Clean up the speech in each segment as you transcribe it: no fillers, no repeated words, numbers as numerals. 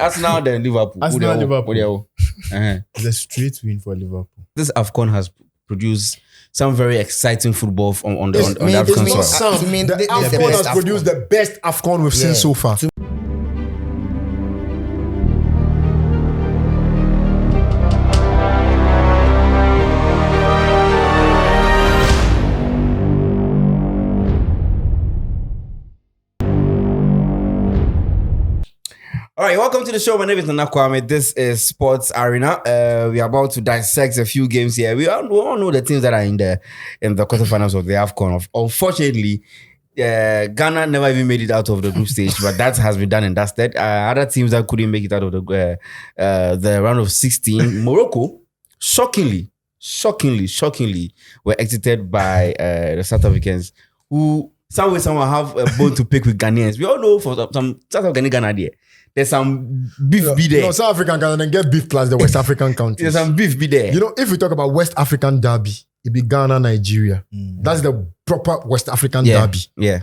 Arsenal then Liverpool. Arsenal, Liverpool. Uh-huh. It's a straight win for Liverpool. This AFCON has produced some very exciting football on the AFCON not side. Sam. mean, The the AFCON best has produced the best AFCON we've seen so far. All right, welcome to the show. My name is Nana Kwame. This is Sports Arena. We are about to dissect a few games here. We all know the teams that are in the quarterfinals of the AFCON. Unfortunately, Ghana never even made it out of the group stage, but that has been done and dusted. Other teams that couldn't make it out of the round of 16, Morocco, shockingly, were exited by the South Africans, who somehow have a bone to pick with Ghanaians. We all know for some South African Ghana there. There's some beef be there. No, South African can then get beef plus the West African countries. There's some beef be there. You know, if we talk about West African derby, it be Ghana, Nigeria. That's the proper West African derby. Yeah.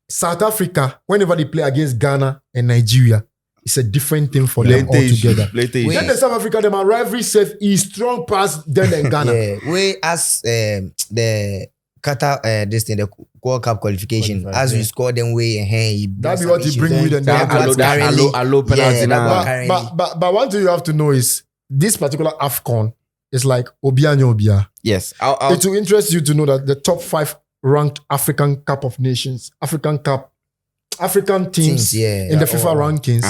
South Africa, whenever they play against Ghana and Nigeria, it's a different thing for them altogether. Then the South Africa, them rivalry safe is strong past them and Ghana. Yeah, we as the Qatar, this thing, the World Cup qualification, as we score them way and hey, that be what he bring with them. Allo penalty now. But one thing you have to know is this particular AFCON is like Obia Obia. Yes. It will interest you to know that the top 5 ranked African Cup of Nations, African teams in the FIFA rankings,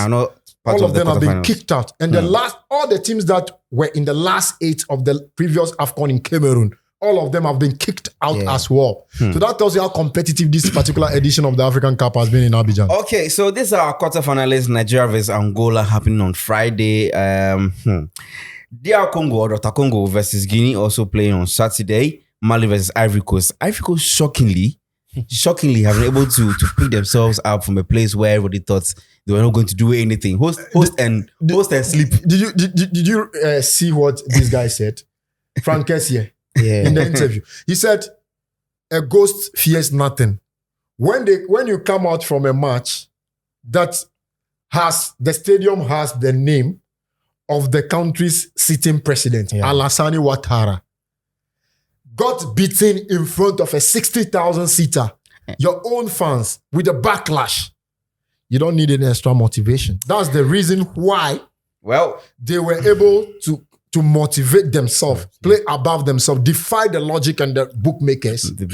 all of them have been kicked out. And all the teams that were in the last 8 of the previous AFCON in Cameroon, all of them have been kicked out as well. So that tells you how competitive this particular edition of the African Cup has been in Abidjan. Okay, so these are our quarterfinalists, Nigeria versus Angola, happening on Friday. DR Congo or Dr. Congo versus Guinea also playing on Saturday. Mali versus Ivory Coast. Ivory Coast shockingly have been able to pick themselves up from a place where everybody thought they were not going to do anything. Host and sleep. Did you see what this guy said? Frank Kessier. In the interview, he said, "A ghost fears nothing. When you come out from a match that has the stadium has the name of the country's sitting president, Alassane Ouattara, got beaten in front of a 60,000 seater, your own fans with a backlash. You don't need any extra motivation. That's the reason why they were able to motivate themselves, play above themselves, defy the logic and the bookmakers, and then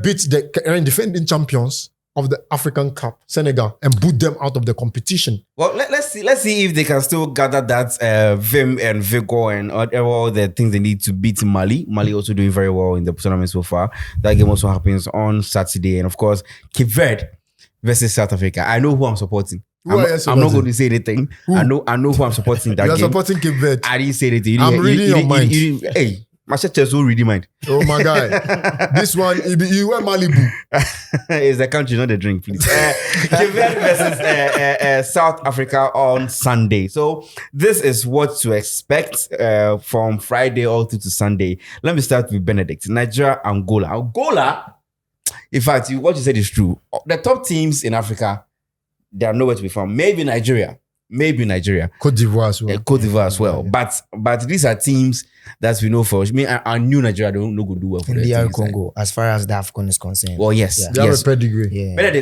beat the current defending champions of the African Cup, Senegal, and boot them out of the competition." Well, let's see if they can still gather that vim and vigor and all the things they need to beat Mali. Mali also doing very well in the tournament so far. That game also happens on Saturday, and of course, Cape Verde versus South Africa. I know who I'm supporting. I'm not going to say anything. I know who I'm supporting that You're game. supporting Cape Verde. I didn't say anything. I'm reading your mind. Hey, my shirt is so reading mind. Oh my guy. This one, you wear Malibu. It's the country, not the drink, please. Cape Verde versus South Africa on Sunday. So this is what to expect from Friday all through to Sunday. Let me start with Benedict. Nigeria, Angola. In fact, what you said is true. The top teams in Africa, they are nowhere to be found. Maybe Nigeria. Cote d'Ivoire as well. But these are teams that we know for. I knew Nigeria don't go do well for the DR Congo, as far as the AFCON is concerned. Well, yes. They have a pedigree. Yeah. But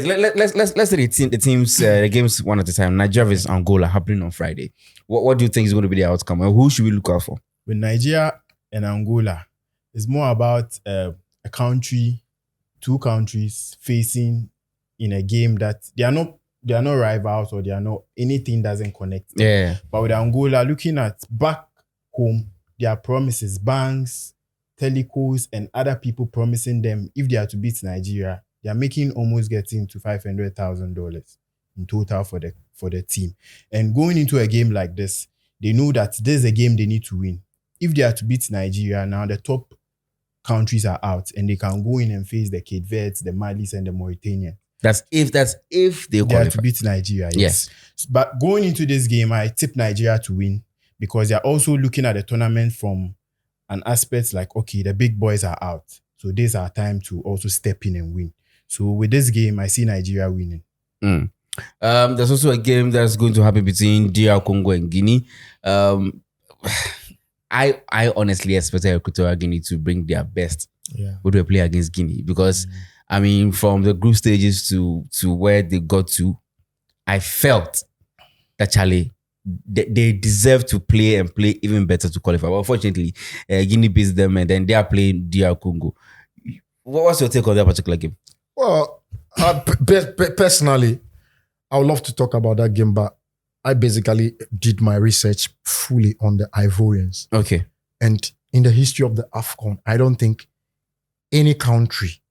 let's say the teams, the games one at a time. Nigeria versus Angola happening on Friday. What do you think is going to be the outcome? And who should we look out for? With Nigeria and Angola, it's more about a country, 2 countries facing in a game that they are not rivals or they are not, anything doesn't connect. Yeah. But with Angola, looking at back home, their promises, banks, telecos, and other people promising them if they are to beat Nigeria, they are making almost getting to $500,000 in total for the team. And going into a game like this, they know that there's a game they need to win. If they are to beat Nigeria, now the top countries are out and they can go in and face the Cape Verdes, the Malis, and the Mauritanians. That's if they are to beat Nigeria. Yes. But going into this game, I tip Nigeria to win because they're also looking at the tournament from an aspect like, okay, the big boys are out. So this is our time to also step in and win. So with this game, I see Nigeria winning. There's also a game that's going to happen between DR Congo and Guinea. I honestly expected Equatorial Guinea to bring their best when they play against Guinea because I mean from the group stages to where they got to, I felt that Charlie they deserve to play even better to qualify. But unfortunately, Guinea beats them and then they are playing DR Congo. What's your take on that particular game? Well, personally, I would love to talk about that game, but I basically did my research fully on the Ivorians. Okay. And in the history of the AFCON, I don't think any country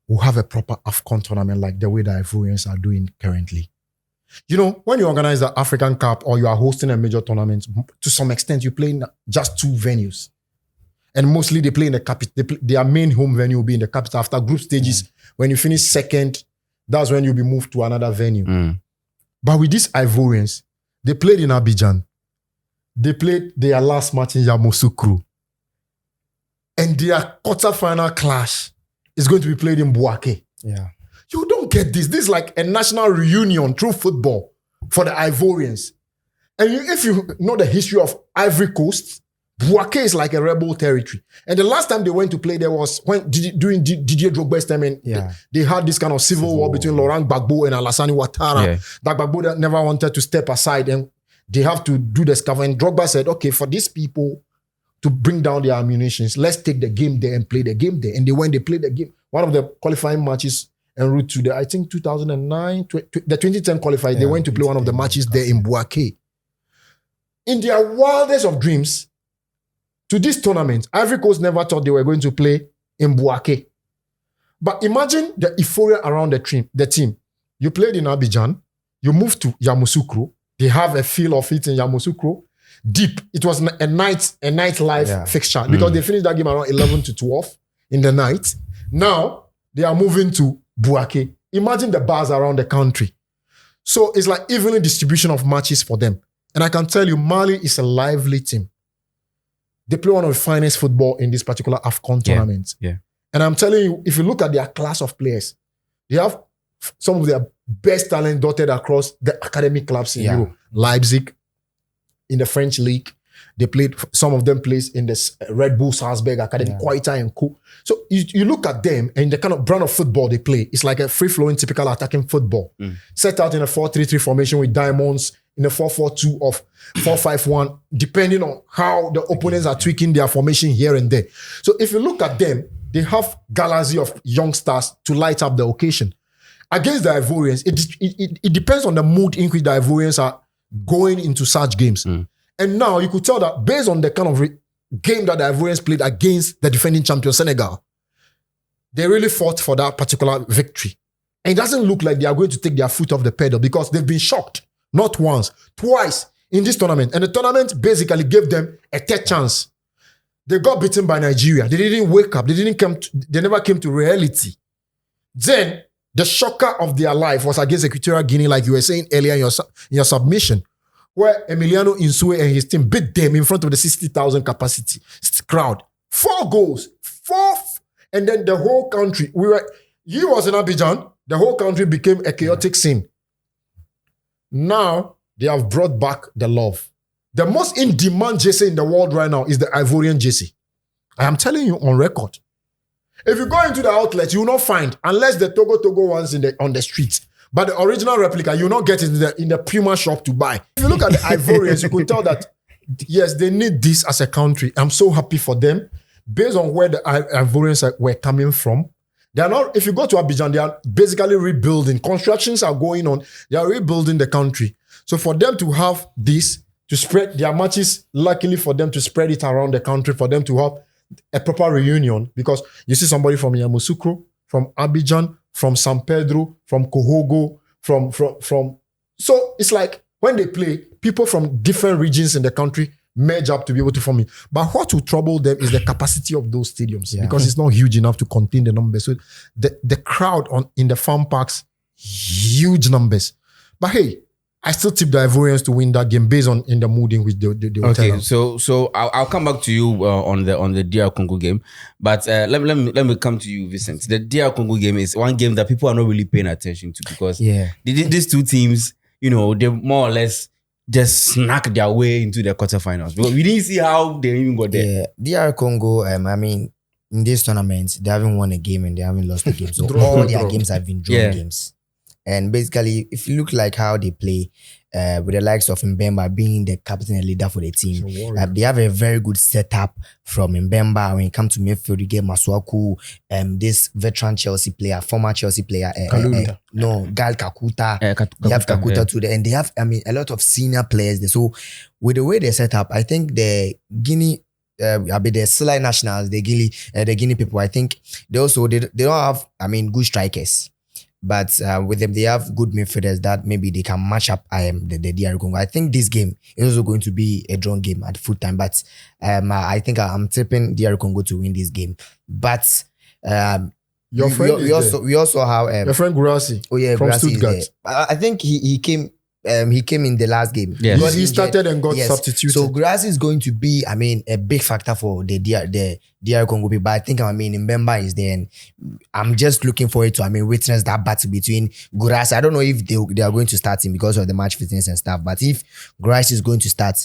will have a proper AFCON tournament like the way the Ivorians are doing currently. You know, when you organize the African Cup or you are hosting a major tournament, to some extent, you play in just 2 venues. And mostly they play in the capital. Their main home venue will be in the capital. After group stages, when you finish second, that's when you'll be moved to another venue. But with these Ivorians, they played in Abidjan. They played their last match in Yamoussoukro. And their quarter-final clash is going to be played in Bouaké. Yeah. You don't get this. This is like a national reunion through football for the Ivorians. And if you know the history of Ivory Coast, Bouaké is like a rebel territory. And the last time they went to play there was during Didier Drogba's time, and they had this kind of civil war between Laurent Gbagbo and Alassane Ouattara. Yeah. That Gbagbo never wanted to step aside, and they have to do the scuffle. And Drogba said, okay, for these people to bring down their ammunitions, let's take the game there and play the game there. And they played the game. One of the qualifying matches en route to the, I think 2009, the 2010 qualifier, they went to play one of the matches there in Bouaké. In their wildest of dreams, to this tournament, Ivory Coast never thought they were going to play in Bouaké. But imagine the euphoria around the team. You played in Abidjan, you moved to Yamoussoukro. They have a feel of it in Yamoussoukro. Deep. It was a night live fixture because they finished that game around 11 to 12 in the night. Now, they are moving to Bouaké. Imagine the bars around the country. So it's like evenly distribution of matches for them. And I can tell you, Mali is a lively team. They play one of the finest football in this particular AFCON tournament. Yeah. And I'm telling you, if you look at their class of players, they have some of their best talent dotted across the academic clubs in Europe. Leipzig, in the French league. They played, some of them plays in the Red Bull Salzburg Academy, Quaita and Co. So you look at them and the kind of brand of football they play, it's like a free-flowing, typical attacking football. Set out in a 4-3-3 formation with diamonds, in a 4-4-2 of 4-5-1, depending on how the opponents are tweaking their formation here and there. So if you look at them, they have galaxy of young stars to light up the occasion. Against the Ivorians, it depends on the mood in which the Ivorians are going into such games. And now you could tell that based on the kind of game that the Ivorians played against the defending champion Senegal, they really fought for that particular victory. And it doesn't look like they are going to take their foot off the pedal because they've been shocked. Not once, twice in this tournament. And the tournament basically gave them a third chance. They got beaten by Nigeria. They didn't wake up. They never came to reality. Then, the shocker of their life was against Equatorial Guinea, like you were saying earlier in your submission, where Emiliano Insue and his team beat them in front of the 60,000 capacity crowd. 4 goals. 4. And then the whole country, he was in Abidjan, the whole country became a chaotic scene. Now, they have brought back the love. The most in-demand jersey in the world right now is the Ivorian jersey. I am telling you on record. If you go into the outlet, you will not find, unless the Togo ones on the streets. But the original replica, you will not get it in the Puma shop to buy. If you look at the Ivorians, you could tell that, yes, they need this as a country. I'm so happy for them. Based on where the Ivorians were coming from, they are not, if you go to Abidjan, they are basically rebuilding. Constructions are going on. They are rebuilding the country. So for them to have this, to spread their matches, luckily for them to spread it around the country, for them to have a proper reunion, because you see somebody from Yamoussoukro, from Abidjan, from San Pedro, from Kohogo, from so it's like when they play, people from different regions in the country merge up to be able to form it. But what will trouble them is the capacity of those stadiums because it's not huge enough to contain the numbers. So the crowd in the farm parks, huge numbers. But hey, I still tip the Ivorians to win that game based on in the mood in which they will Okay, turn out. so I'll come back to you on the DR Congo game, but let me come to you, Vincent. The DR Congo game is one game that people are not really paying attention to because these two teams, you know, they more or less just snuck their way into the quarterfinals because we didn't see how they even got there. Yeah, DR Congo. I mean, in this tournament, they haven't won a game and they haven't lost a game. So all their games have been drawn games. And basically, if you look like how they play, with the likes of Mbemba being the captain and leader for the team, they have a very good setup from Mbemba. When it comes to midfield, you get Masuaku, this veteran Chelsea player, former Chelsea player, Gal Kakuta. They have Kakuta too, and they have, a lot of senior players there. So with the way they set up, I think the Guinea. The Sly Nationals, the Guinea people, I think they don't have, good strikers. But with them, they have good midfielders that maybe they can match up the DR Congo. I think this game is also going to be a drawn game at full time. But I think I'm tipping DR Congo to win this game. But your friend we also have your friend Gurasi. Oh yeah, from Gurasi Stuttgart. I think he came. He came in the last game. Yes. Because he started and got substituted. So Gurasi is going to be, a big factor for the DR Congo people. But I think, Mbemba is there, and I'm just looking forward to, witness that battle between Gurasi. I don't know if they are going to start him because of the match fitness and stuff. But if Gurasi is going to start,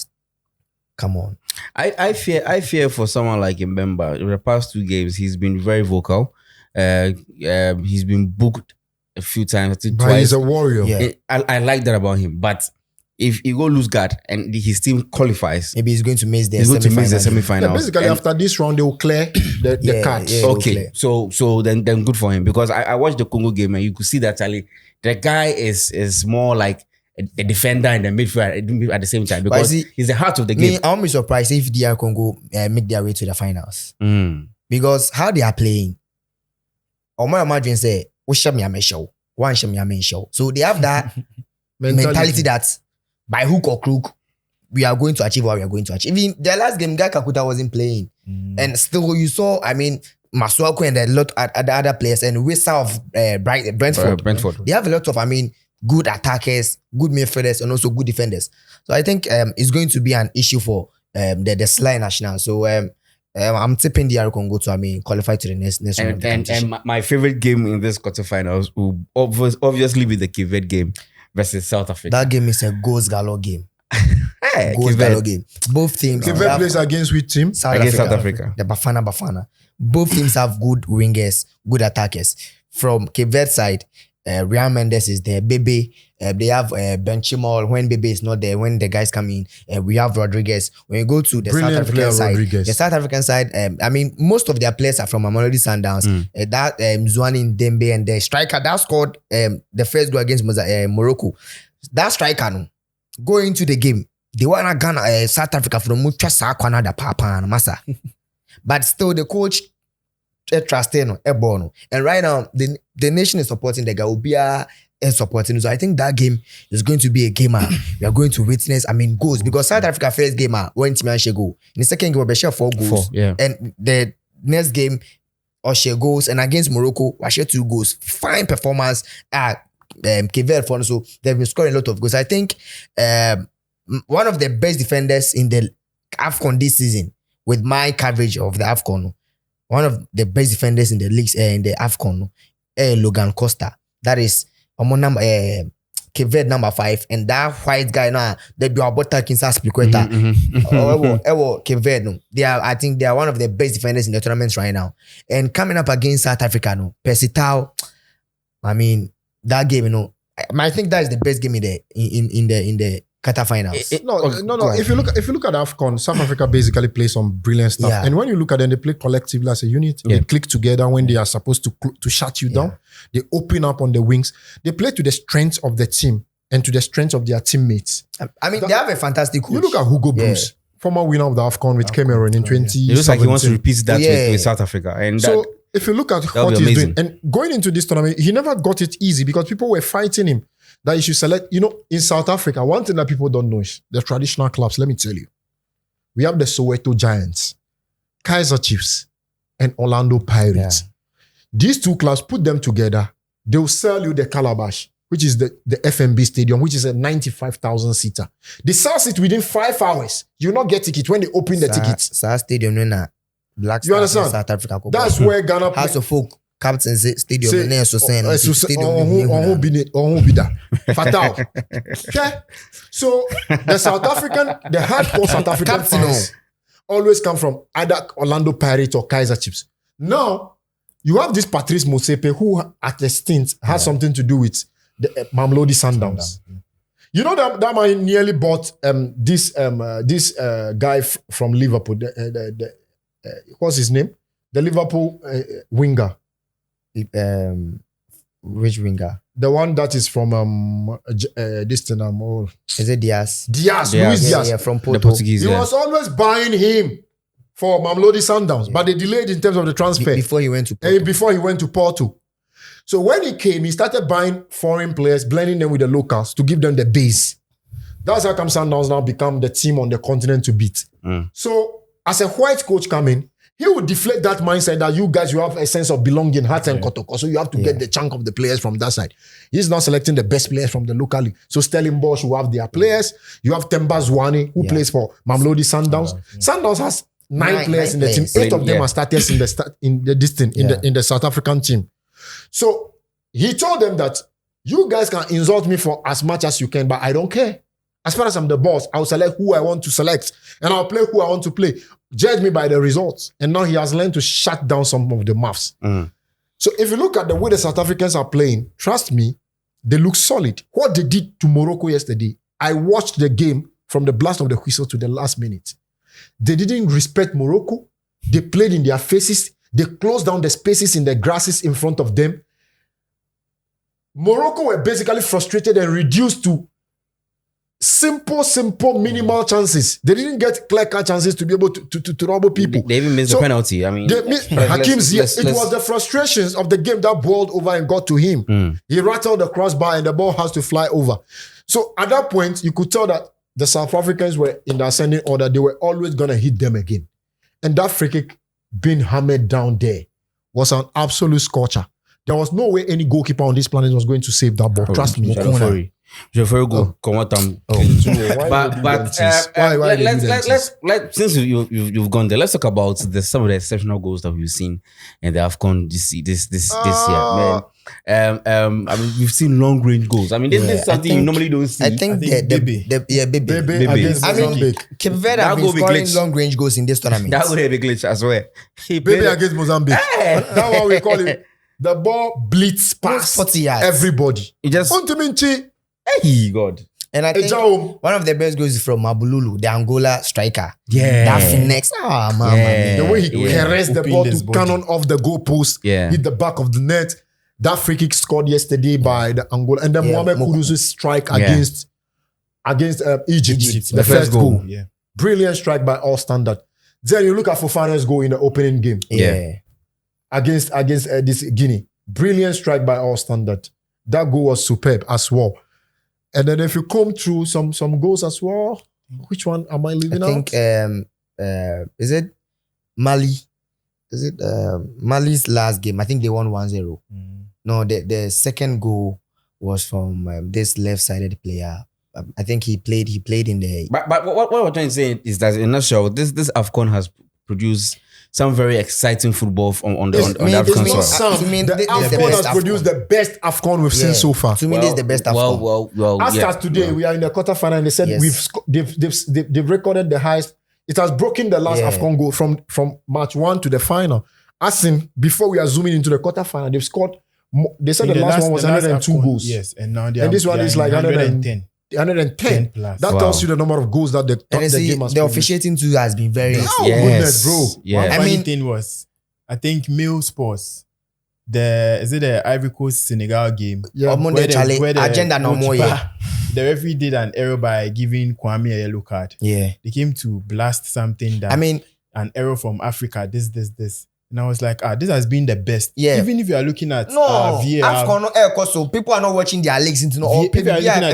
come on. I fear for someone like Mbemba. In the past 2 games, he's been very vocal. He's been booked a few times, But twice. he's a warrior. Yeah. I like that about him. But if he go lose guard and his team qualifies, Maybe he's going to miss the semi-final. Yeah, basically, after this round, they will clear the cards. Yeah. Okay, so then good for him because I watched the Congo game and you could see that Charlie, the guy is more like a defender and a midfielder at the same time because he's the heart of the game. I won't be surprised if DR Congo make their way to the finals because how they are playing. Or my imagine say, so they have that mentality that by hook or crook, we are going to achieve what we are going to achieve. Even the last game, Guy Kakuta wasn't playing. And still you saw, Masuaku and a lot of other players and Wissa of Brentford. They have a lot of, good attackers, good midfielders, and also good defenders. So I think it's going to be an issue for the Sly National. So I'm tipping DR Congo to qualify to the next round. And my favorite game in this quarterfinals will obviously be the Cape Verde game versus South Africa. That game is a goals galore game. Goals galore game. Both teams. Cape Verde plays against which team? South Africa. The Bafana. Both teams have good wingers, good attackers. From Cape Verde side, Ryan Mendes is there. Bebe, they have Ben Chimol. When Bebe is not there, when the guys come in, we have Rodriguez. When you go to the South African side, most of their players are from Mamelodi Sundowns. That Zouane Dembe and the striker that scored the first goal against Morocco. That striker, no, go into the game. They want to Ghana, South Africa from Mucha Kwana da Papa and Massa. But still, the coach trusting Ebono. And right now, the nation is supporting the Gaubia and supporting. So I think that game is going to be a game. We are going to witness, goals. Because South Africa first game, when Timan goal. In the second game, we share 4 goals. And the next game, we share goals. And against Morocco, we share 2 goals. Fine performance at Cape Verde. So they've been scoring a lot of goals. I think one of the best defenders in the AFCON this season, with my coverage of the AFCON, one of the best defenders in the leagues in the AFCON, Logan Costa. That is Cape Verde number 5, and that white guy now, they do about Kinsas Piqueta. Cape Verde. I think they are one of the best defenders in the tournaments right now. And coming up against South Africa, Persitao, that game, I think that is the best game in the quarterfinals. No. If you look at AFCON, South Africa basically plays some brilliant stuff. And when you look at them, they play collectively as a unit. They click together when they are supposed to shut you down. They open up on the wings. They play to the strength of the team and to the strength of their teammates. They have a fantastic coach. You look at Hugo Bruce, former winner of the AFCON with Cameroon in 2017. It looks like he wants to repeat that with South Africa. And so if you look at what he's doing, and going into this tournament, he never got it easy because people were fighting him. That you should select, in South Africa, one thing that people don't know is the traditional clubs. Let me tell you. We have the Soweto Giants, Kaizer Chiefs, and Orlando Pirates. These 2 clubs, put them together, they'll sell you the calabash which is the FMB Stadium, which is a 95,000 seater. They sell it within 5 hours. You not get ticket when they open the tickets. Stadium, Black You understand? South Africa. That's where Ghana House of Folk Captain's Stadium. Fatal. Okay? So the hardcore South African fans always come from either Orlando Pirates or Kaiser Chiefs. Now, you have this Patrice Motsepe who at a stint has something to do with the Mamelodi Sundowns. You know that man nearly bought this guy from Liverpool. What's his name? The Liverpool winger. Which winger? The one that is from this thing. Is it Diaz? Luis Diaz. Yeah, from Porto. The Portuguese. He was always buying him for Mamelodi Sundowns, but they delayed in terms of the transfer. Before he went to Porto. So when he came, he started buying foreign players, blending them with the locals to give them the base. That's how come Sundowns now become the team on the continent to beat. So as a white coach coming, he would deflate that mindset that you guys, you have a sense of belonging, heart and kotoko. So you have to get the chunk of the players from that side. He's not selecting the best players from the local league. So Stellenbosch will have their players. You have Temba Zwane, who plays for Mamelodi Sundowns. Sundowns has nine players in the team. 8 of them are starters in the South African team. So he told them that you guys can insult me for as much as you can, but I don't care. As far as I'm the boss, I'll select who I want to select and I'll play who I want to play. Judge me by the results. And now he has learned to shut down some of the mouths. So if you look at the way the South Africans are playing, trust me, they look solid. What they did to Morocco yesterday, I watched the game from the blast of the whistle to the last minute. They didn't respect Morocco. They played in their faces. They closed down the spaces in the grasses in front of them. Morocco were basically frustrated and reduced to simple, minimal chances. They didn't get clear-cut chances to be able to rob people. They even missed the penalty. I mean, Hakim's it was the frustrations of the game that boiled over and got to him. He rattled the crossbar and the ball has to fly over. So at that point, you could tell that the South Africans were in the ascending order. They were always going to hit them again. And that free kick being hammered down there was an absolute scorcher. There was no way any goalkeeper on this planet was going to save that ball. Trust me. Let's since you've gone there, let's talk about some of the exceptional goals that we've seen in the AFCON this year, man. I mean, we've seen long range goals. I mean, this is something you normally don't see. I think Baby against Mozambique. Cape Verde have been scoring long range goals in this tournament. That would have a glitch as well. Baby against Mozambique. That one we call it. The ball blitz pass 40 yards. Everybody. It just hey God. And I think one of the best goals is from Mabululu, the Angola striker. Yeah. That finesse. Man. The way he caressed the ball to cannon off the goalpost, hit the back of the net. That free kick scored yesterday by the Angola. And then Mohamed Kudus's strike against Egypt. The first goal. Yeah. Brilliant strike by all standard. Then you look at Fofane's goal in the opening game. Against this Guinea. Brilliant strike by all standard. That goal was superb as well. And then if you come through some goals as well, which one am I leaving out? I think is it Mali? Is it Mali's last game? I think they won 1-0. No, the second goal was from this left-sided player. I think he played in the. But what we're trying to say is that in a nutshell, this AFCON has produced some very exciting football on the AFCON side. The AFCON has produced the best AFCON we've seen so far. To me, this is the best AFCON. Well. As today, we are in the quarterfinal and they said they've recorded the highest. It has broken the last AFCON goal from match 1 to the final. As in, before we are zooming into the quarterfinal, they've scored. They said the last one was 102 AFCON, goals. Yes, and now this one is like 110. 110 plus. That tells you the number of goals that the game has produced. The officiating too has been very goodness, bro. Yeah. One funny thing was, I think Mail Sports, the Ivory Coast Senegal game? Yeah. Where the agenda no more. The referee did an error by giving Kwame a yellow card. Yeah. They came to blast something that an error from Africa, this. And I was like, this has been the best. Yeah. Even if you are looking at VAR. AFCON, so people are not watching their legs into if you are looking at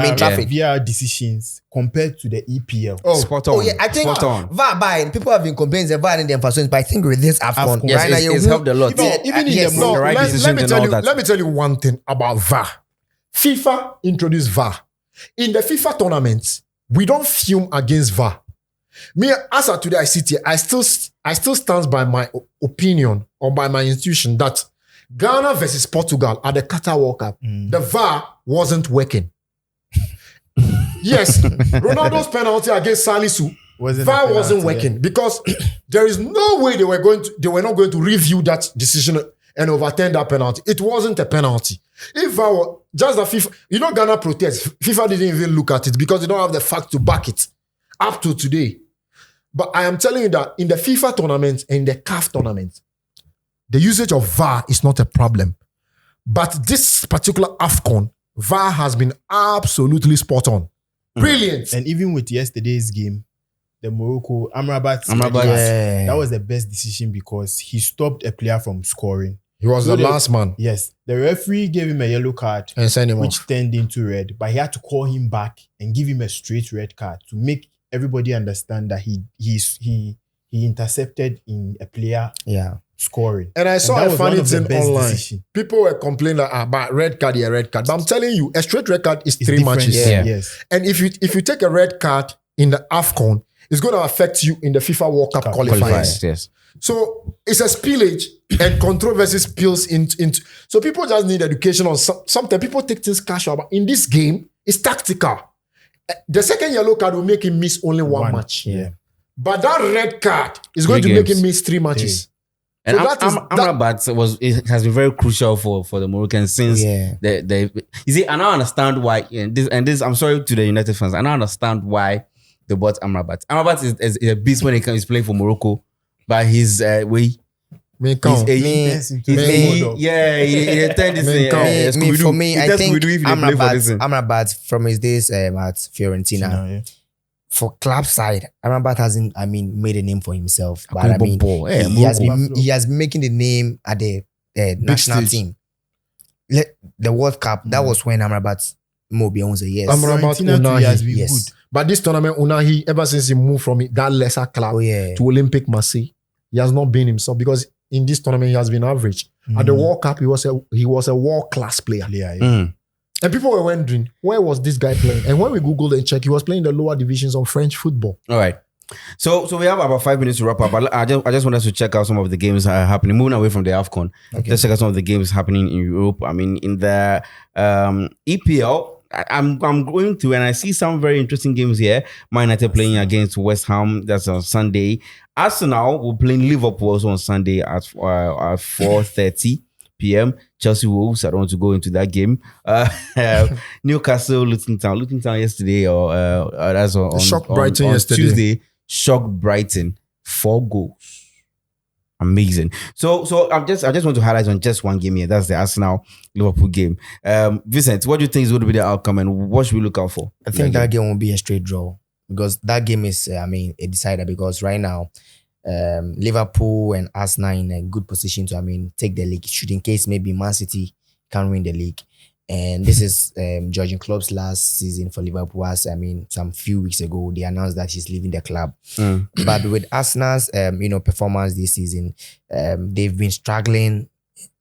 their traffic. VAR decisions compared to the EPL. Spot on. I think VAR people have been complaining the VAR in the emphasis, but I think with this AFCON, it's helped a lot. Even in the let me tell you one thing about VAR. FIFA introduced VAR. In the FIFA tournaments, we don't fume against VAR. Me, as of today, I sit here, I still stand by my opinion or by my institution that Ghana versus Portugal at the Qatar World Cup, the VAR wasn't working. Yes, Ronaldo's penalty against Salisu, VAR wasn't working because there is no way they were not going to review that decision and overturn that penalty. It wasn't a penalty. If VAR was just the FIFA, Ghana protests. FIFA didn't even look at it because they don't have the fact to back it up to today. But I am telling you that in the FIFA tournament and the CAF tournament, the usage of VAR is not a problem. But this particular AFCON, VAR has been absolutely spot on. Brilliant. And even with yesterday's game, the Morocco, Amrabat, that was the best decision because he stopped a player from scoring. He was the last man. Yes. The referee gave him a yellow card, and sent him which off. turned into red. But he had to call him back and give him a straight red card to make everybody understand that he intercepted in a player scoring. And I saw a funny thing online. Decision. People were complaining about red card, red card. But I'm telling you, a straight red card is It's 3 different. matches. Yes. And if you take a red card in the AFCON, it's going to affect you in the FIFA World Cup qualifiers. Yes. So it's a spillage and controversy spills into. So people just need education on sometimes people take things casual, but in this game, it's tactical. The second yellow card will make him miss only one match. Yeah. But that red card is going to make him miss 3 matches. And So Amrabat has been very crucial for the Moroccans since the you see, I now understand why and this I'm sorry to the United fans, I now understand why they bought Amrabat. Amrabat is a beast when he's playing for Morocco, but he's he turned this thing. For me, I think Amrabat from his days at Fiorentina. For club side, Amrabat hasn't, made a name for himself. But he has been making the name at the national team. The World Cup, that was when Amrabat Mobi owns a yes. Amrabat Unahi, yes. But this tournament, Unahi, ever since he moved from that lesser club to Olympic Marseille, he has not been himself because in this tournament he has been average. At the World Cup, he was a world-class player. And people were wondering, where was this guy playing? And when we Googled and checked, he was playing the lower divisions of French football. All right. So we have about 5 minutes to wrap up. But I just want us to check out some of the games happening. Moving away from the AFCON, let's check out some of the games happening in Europe. In the EPL, I'm going to, and I see some very interesting games here. Man United playing against West Ham. That's on Sunday. Arsenal will play Liverpool also on Sunday at 4:30 p.m. Chelsea Wolves. I don't want to go into that game. Newcastle, Luton Town yesterday, or that's on Brighton on yesterday. Tuesday. Shocked Brighton, 4 goals. Amazing. So I just want to highlight on just one game here. That's the Arsenal Liverpool game. Vincent, what do you think is going to be the outcome, and what should we look out for? I think that game will be a straight draw because that game is, a decider. Because right now, Liverpool and Arsenal in a good position to, take the league. Should in case maybe Man City can win the league. And this is Jurgen Klopp's last season for Liverpool. As some few weeks ago, they announced that he's leaving the club. But with Arsenal's, performance this season, they've been struggling,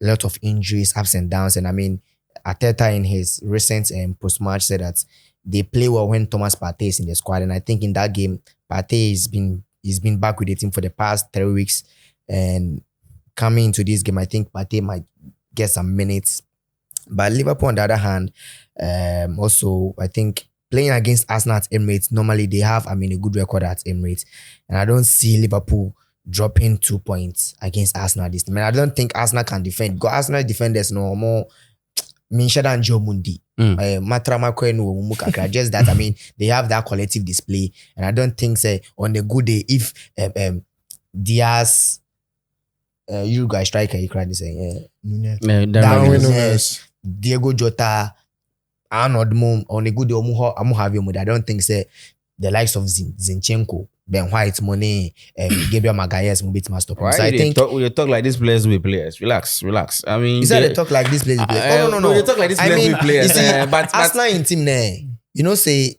a lot of injuries, ups and downs. And Arteta in his recent post-match said that they play well when Thomas Partey is in the squad. And I think in that game, Partey he's been back with the team for the past 3 weeks. And coming into this game, I think Partey might get some minutes. But Liverpool, on the other hand, also, I think playing against Arsenal at Emirates, normally they have, a good record at Emirates. And I don't see Liverpool dropping 2 points against Arsenal this time. I don't think Arsenal can defend. Because Arsenal defenders no more Minshew and Joe Mundi. Just that, they have that collective display. And I don't think, on a good day, if Diaz, you guys striker, you cried saying, Nunez. Diego Jota, Arnold Moon, on a good day, I'm having I don't think the likes of Zinchenko, Ben White, Monet, Gabriel Magalhaes will beat Master. Why So I think you talk like these players will be players. Relax. you said they talk like this players. No. You talk like these players will be players. You see, but Arsenal in team there, say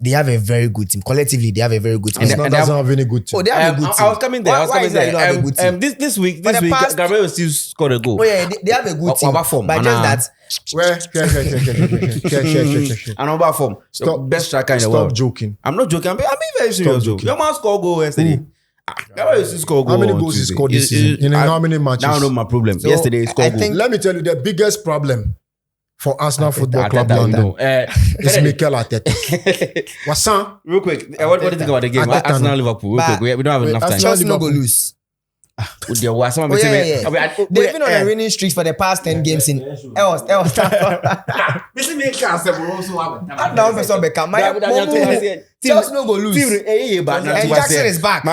they have a very good team. Collectively, they have a very good team. Arsenal doesn't have any good team. Oh, they have a good team. I was coming there. Why is that you don't have a good team? This week, For the past- Gabriel still scored a goal. Oh yeah, they have a good team. Our form, But just that Where? Another form. Stop. Best striker in the Stop world. joking. I'm not joking. I'm being very serious. joking. Your man scored a goal yesterday. Gabriel still scored a goal. How many on goals he Tuesday. scored this season? In how many matches? Now I know my problem. So, Yesterday he scored I a goal. think- Let me tell you, the biggest problem for Arsenal Football Club Arteta, you London know. is Mikel Arteta. What's up? Real quick, what do you think about the game? Arteta, Arsenal no. Liverpool. Real But- quick, we don't have enough time. Arsenal- Chelsea no go Liverpool. lose. With the war, someone Oh, be yeah, saying, yeah. They've been on a winning streak for the past 10 games in else. I'm down for some Beckham. Chelsea no go lose. And Jackson is back.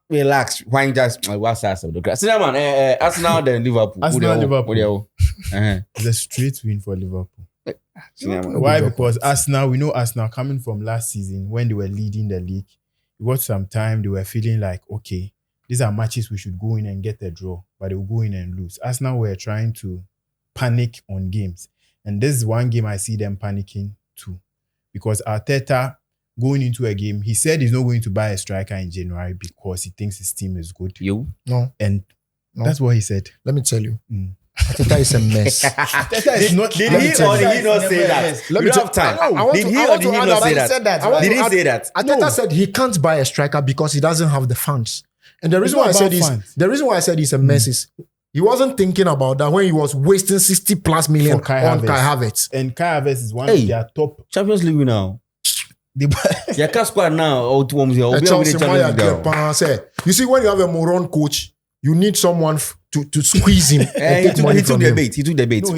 Relax. Why just what's that? Arsenal man, Arsenal then Liverpool. Arsenal, Liverpool. Uh-huh. It's a straight win for Liverpool. Arsenal, Why? Because Arsenal, we know Arsenal coming from last season when they were leading the league. It got some time, they were feeling like, okay, these are matches we should go in and get a draw, but they will go in and lose. Arsenal were trying to panic on games. And this is one game I see them panicking too. Because Arteta, going into a game, he said he's not going to buy a striker in January because he thinks his team is good. You? No, And No. that's what he said. let me tell you. Mm. Arteta is a mess. Arteta is not... Did Let me he tell or you. did he not say that? Let We me don't tell- have time. I want Did to- he I or want did to he add not that- say He that? said that, I want Did to he add- say that? Arteta said he can't buy a striker because he doesn't have the funds. And the reason not why I said about funds. I said he's a mess is he wasn't thinking about that when he was wasting 60 plus million For Kai on Havertz. Kai Havertz. And Kai Havertz is one Hey. of their top... Champions League now. They, Yeah, can't squad now. Or two homes here. A Obi Chelsea Champions Maya League get now. pan, say, you see, when you have a moron coach, you need someone to squeeze him and He take money took from the him. bait. He took the bait. No,